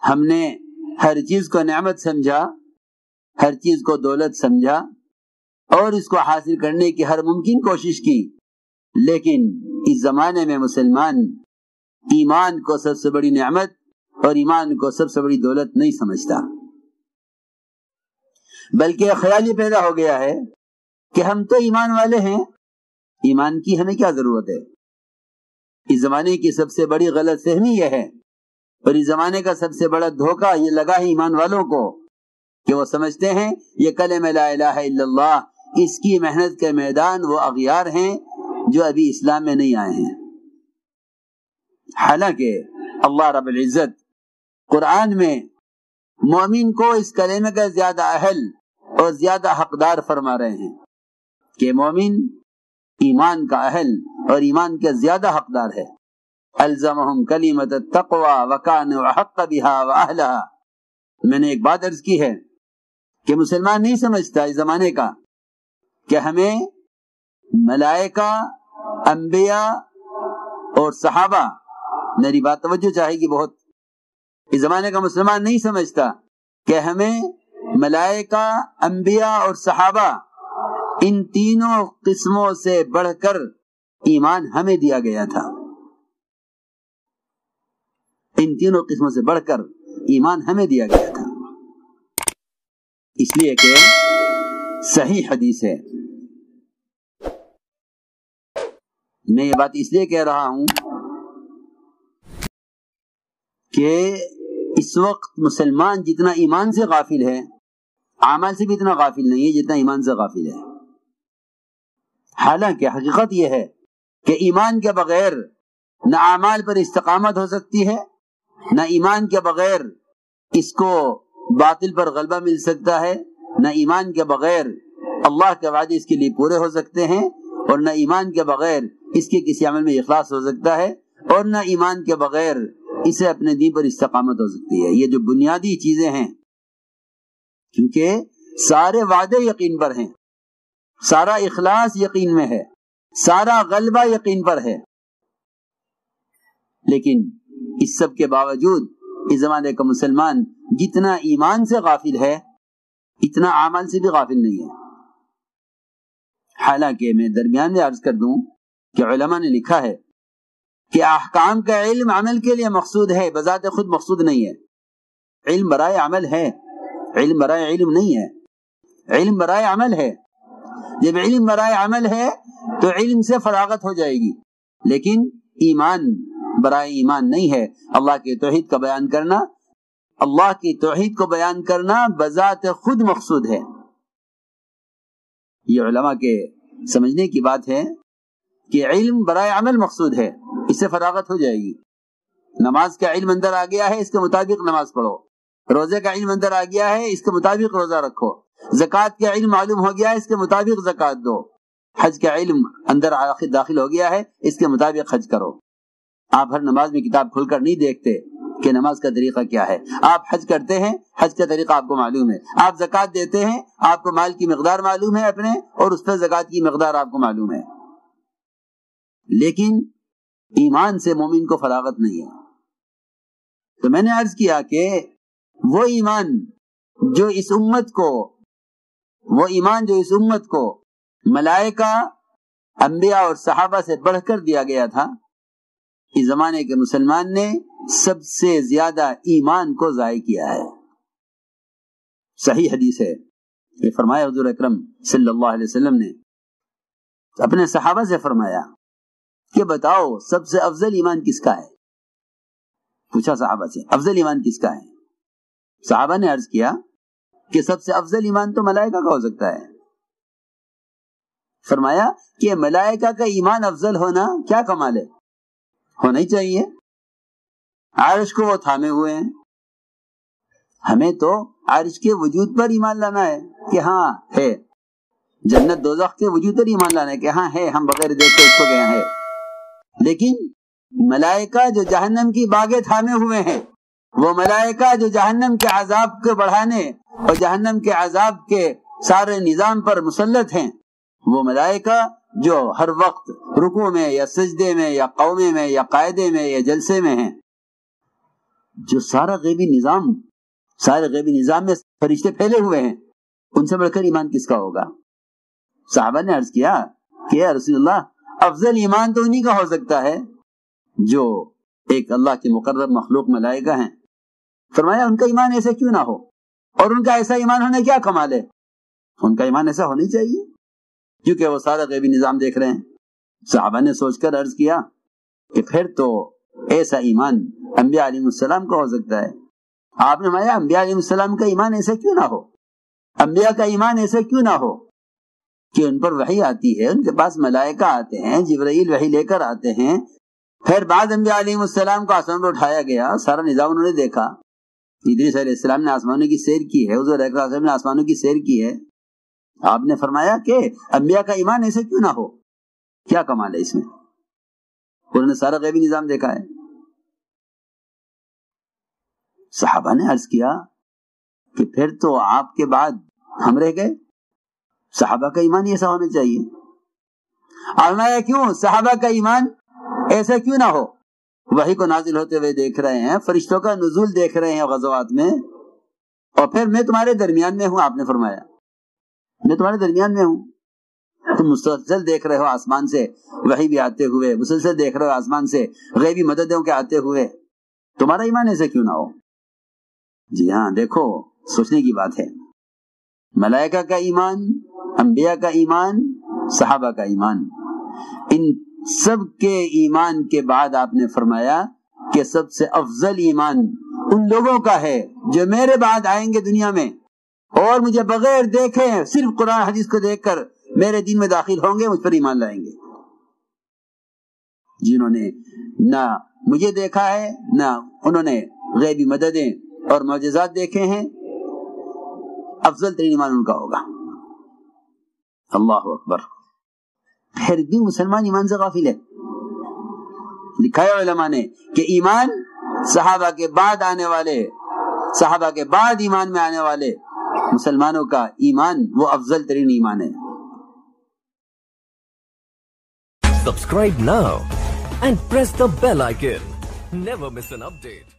ہم نے ہر چیز کو نعمت سمجھا، ہر چیز کو دولت سمجھا اور اس کو حاصل کرنے کی ہر ممکن کوشش کی، لیکن اس زمانے میں مسلمان ایمان کو سب سے بڑی نعمت اور ایمان کو سب سے بڑی دولت نہیں سمجھتا، بلکہ خیال یہ پیدا ہو گیا ہے کہ ہم تو ایمان والے ہیں، ایمان کی ہمیں کیا ضرورت ہے۔ اس زمانے کی سب سے بڑی غلط فہمی یہ ہے اور اس زمانے کا سب سے بڑا دھوکہ یہ لگا ہے ایمان والوں کو کہ وہ سمجھتے ہیں یہ کلمہ لا الہ الا اللہ، اس کی محنت کے میدان وہ اغیار ہیں جو ابھی اسلام میں نہیں آئے ہیں۔ حالانکہ اللہ رب العزت قرآن میں مومن کو اس کلمے کا زیادہ اہل اور زیادہ حقدار فرما رہے ہیں کہ مومن ایمان کا اہل اور ایمان کا زیادہ حقدار ہے۔ الزمہم کلمۃ التقوی وکانوا احق بها واہلها۔ میں نے ایک بات عرض کی ہے کہ مسلمان نہیں سمجھتا اس زمانے کا کہ ہمیں ملائکہ، انبیاء اور صحابہ، میری بات توجہ چاہے گی بہت، اس زمانے کا مسلمان نہیں سمجھتا کہ ہمیں ملائکہ، انبیاء اور صحابہ، ان تینوں قسموں سے بڑھ کر ایمان ہمیں دیا گیا تھا، ان تینوں قسموں سے بڑھ کر ایمان ہمیں دیا گیا تھا، اس لیے کہ صحیح حدیث ہے۔ میں یہ بات اس لیے کہہ رہا ہوں کہ اس وقت مسلمان جتنا ایمان سے غافل ہے، اعمال سے بھی اتنا غافل نہیں ہے جتنا ایمان سے غافل ہے۔ حالانکہ حقیقت یہ ہے کہ ایمان کے بغیر نہ اعمال پر استقامت ہو سکتی ہے، نہ ایمان کے بغیر اس کو باطل پر غلبہ مل سکتا ہے، نہ ایمان کے بغیر اللہ کے وعدے اس کے لیے پورے ہو سکتے ہیں، اور نہ ایمان کے بغیر اس کے کسی عمل میں اخلاص ہو سکتا ہے، اور نہ ایمان کے بغیر اسے اپنے دین پر استقامت ہو سکتی ہے۔ یہ جو بنیادی چیزیں ہیں، کیونکہ سارے وعدے یقین پر ہیں، سارا اخلاص یقین میں ہے، سارا غلبہ یقین پر ہے، لیکن اس سب کے باوجود اس زمانے کا مسلمان جتنا ایمان سے غافل ہے اتنا اعمال سے بھی غافل نہیں ہے۔ حالانکہ میں درمیان میں عرض کر دوں کہ علماء نے لکھا ہے کہ احکام کا علم عمل کے لیے مقصود ہے، بذات خود مقصود نہیں ہے۔ علم برائے عمل ہے، علم برائے علم نہیں ہے، علم برائے عمل ہے۔ جب علم برائے عمل ہے تو علم سے فراغت ہو جائے گی، لیکن ایمان برائے ایمان نہیں ہے۔ اللہ کی توحید کا بیان کرنا، اللہ کی توحید کو بیان کرنا بذات خود مقصود ہے۔ یہ علماء کے سمجھنے کی بات ہے کہ علم برائے عمل مقصود ہے، اس سے فراغت ہو جائے گی۔ نماز کا علم اندر آ گیا ہے، اس کے مطابق نماز پڑھو، روزے کا علم اندر آ گیا ہے، اس کے مطابق روزہ رکھو، زکوٰۃ کا علم معلوم ہو گیا ہے، اس کے مطابق زکوٰۃ دو، حج کا علم اندر داخل ہو گیا ہے، اس کے مطابق حج کرو۔ آپ ہر نماز میں کتاب کھول کر نہیں دیکھتے کہ نماز کا طریقہ کیا ہے، آپ حج کرتے ہیں، حج کا طریقہ آپ کو معلوم ہے، آپ زکوٰۃ دیتے ہیں، آپ کو مال کی مقدار معلوم ہے اپنے، اور اس پر زکوٰۃ کی مقدار آپ کو معلوم ہے، لیکن ایمان سے مومن کو فراغت نہیں ہے۔ تو میں نے عرض کیا کہ وہ ایمان جو اس امت کو ملائکہ، انبیاء اور صحابہ سے بڑھ کر دیا گیا تھا، اس زمانے کے مسلمان نے سب سے زیادہ ایمان کو ضائع کیا ہے۔ صحیح حدیث ہے، یہ فرمایا حضور اکرم صلی اللہ علیہ وسلم نے اپنے صحابہ سے فرمایا کہ بتاؤ سب سے افضل ایمان کس کا ہے؟ پوچھا صحابہ سے افضل ایمان کس کا ہے؟ صحابہ نے عرض کیا کہ سب سے افضل ایمان تو ملائکہ کا ہو سکتا ہے۔ فرمایا کہ ملائکہ کا ایمان افضل ہونا کیا کمال ہے، ہونا ہی چاہیے، عرش کو وہ تھامے ہوئے ہیں، ہمیں تو عرش کے وجود پر ایمان لانا ہے کہ ہاں ہے، جنت دوزخ کے وجود پر ایمان لانا ہے کہ ہاں ہے، ہم بغیر دیکھے اس کو گئے ہیں، لیکن ملائکہ جو جہنم کی باغیں تھامے ہوئے ہیں، وہ ملائکہ جو جہنم کے عذاب کو بڑھانے اور جہنم کے عذاب کے سارے نظام پر مسلط ہیں، وہ ملائکہ جو ہر وقت رکوع میں یا سجدے میں یا قومے میں یا قاعدے میں یا جلسے میں ہیں، جو سارے غیبی نظام میں فرشتے پھیلے ہوئے ہیں، ان سے بڑھ کر ایمان کس کا ہوگا؟ صحابہ نے عرض کیا کہ یا رسول اللہ، افضل ایمان تو انہی کا ہو سکتا ہے جو ایک اللہ کے مقرر مخلوق ملائکہ ہیں۔ فرمایا ان کا ایمان ایسے کیوں نہ ہو، اور ان کا ایسا ایمان ہونے کیا کمال ہے؟ ان کا ایمان ایسا ہونی چاہیے کیونکہ وہ سارا غیبی نظام دیکھ رہے ہیں۔ صحابہ نے سوچ کر عرض کیا کہ پھر تو ایسا ایمان انبیاء علیہ السلام کا ہو سکتا ہے۔ آپ نے فرمایا انبیاء علیہ السلام کا ایمان ایسا کیوں نہ ہو، انبیاء کا ایمان ایسا کیوں نہ ہو کہ ان پر وحی آتی ہے، ان کے پاس ملائکہ آتے ہیں، جبرائیل وحی لے کر آتے ہیں، پھر بعد انبیاء علیہ السلام کو آسمان پر اٹھایا گیا، سارا نظام انہوں نے دیکھا۔ ادریس علیہ السلام نے آسمانوں کی سیر کی ہے، حضور اکرم صلی اللہ علیہ وسلم نے آسمانوں کی سیر کی ہے۔ آپ نے فرمایا کہ انبیاء کا ایمان ایسے کیوں نہ ہو، کیا کمال ہے اس میں؟ انہوں نے سارا غیبی نظام دیکھا ہے۔ صحابہ نے عرض کیا کہ پھر تو آپ کے بعد ہم رہ گئے، صحابہ کا ایمان ایسا ہونا چاہیے۔ فرمایا کیوں صحابہ کا ایمان ایسا کیوں نہ ہو؟ وحی کو نازل ہوتے ہوئے دیکھ رہے ہیں، فرشتوں کا نزول دیکھ رہے ہیں غزوات میں، اور پھر میں تمہارے درمیان میں ہوں۔ آپ نے فرمایا میں تمہارے درمیان میں ہوں، تم مسلسل دیکھ رہے ہو آسمان سے وحی بھی آتے ہوئے، مسلسل دیکھ رہے ہو آسمان سے غیبی مددوں کے آتے ہوئے، تمہارا ایمان ایسے کیوں نہ ہو؟ جی ہاں، دیکھو سوچنے کی بات ہے۔ ملائکہ کا ایمان، انبیاء کا ایمان، صحابہ کا ایمان، ان سب کے ایمان کے بعد آپ نے فرمایا کہ سب سے افضل ایمان ان لوگوں کا ہے جو میرے بعد آئیں گے دنیا میں اور مجھے بغیر دیکھے صرف قرآن حدیث کو دیکھ کر میرے دین میں داخل ہوں گے، مجھ پر ایمان لائیں گے، جنہوں نے نہ مجھے دیکھا ہے نہ انہوں نے غیبی مددیں اور معجزات دیکھے ہیں، افضل ترین ایمان ان کا ہوگا۔ اللہ اکبر۔ پھر بھی مسلمان ایمان سے غافل ہے۔ لکھا ہے علماء نے کہ ایمان صحابہ کے بعد آنے والے، صحابہ کے بعد ایمان میں آنے والے مسلمانوں کا ایمان وہ افضل ترین ایمان ہے۔ Subscribe now and press the bell icon. Never miss an update.